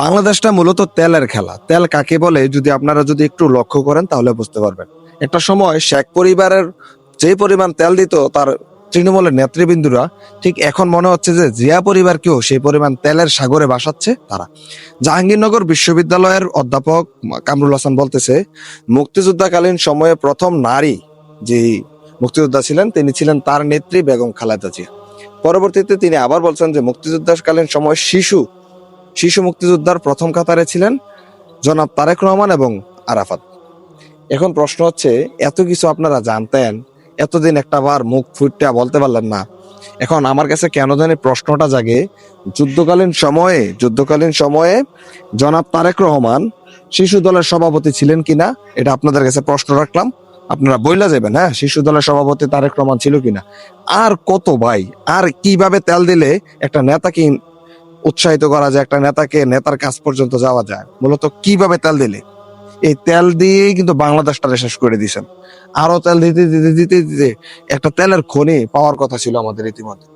বাংলাদেশটা মূলত তেলের খেলা। তেল কাকে বলে যদি আপনারা একটু লক্ষ্য করেন তাহলে বুঝতে পারবেন। একটা সময় শেখ পরিবারের যে পরিমাণ তেল দিত তার তৃণমূলের নেতৃবৃন্দরা, ঠিক এখন মনে হচ্ছে যে জিয়া পরিবারকেও সেই পরিমাণ তেলের সাগরে ভাসাচ্ছে তারা। জাহাঙ্গীরনগর বিশ্ববিদ্যালয়ের অধ্যাপক কামরুল হাসান বলতেছে, মুক্তিযুদ্ধকালীন সময়ে প্রথম নারী যে মুক্তিযোদ্ধা ছিলেন তিনি ছিলেন তার নেত্রী বেগম খালেদা জিয়া। পরবর্তীতে তিনি আবার বলছেন যে মুক্তিযুদ্ধকালীন সময় শিশু মুক্তিযোদ্ধার প্রথম কাতারে ছিলেন জনাব তারেক রহমান এবং আরাফাত। এখন প্রশ্ন হচ্ছে, এত কিছু আপনারা জানতেন, এতদিন একটা বার মুখ ফুটটা বলতে পারলেন না। এখন আমার কাছে কেন জানি প্রশ্নটা জাগে, যুদ্ধকালীন সময়ে জনাব তারেক রহমান শিশু দলের সভাপতি ছিলেন কিনা, এটা আপনাদের কাছে প্রশ্ন রাখলাম। আপনারা বইলা যাবেন, হ্যাঁ, শিশু দলের সভাপতি তারেক রহমান ছিল কিনা। আর কত ভাই, আর কিভাবে তেল দিলে একটা নেতাকে উৎসাহিত করা যায়, একটা নেতার কাছ পর্যন্ত যাওয়া যায়, মূলত কিভাবে তেল দিলে। এই তেল দিয়েই কিন্তু বাংলাদেশটা শেষ করে দিয়েছেন। আরো তেল দিতে দিতে দিতে দিতে একটা তেলের খনি পাওয়ার কথা ছিল আমাদের ইতিমধ্যে।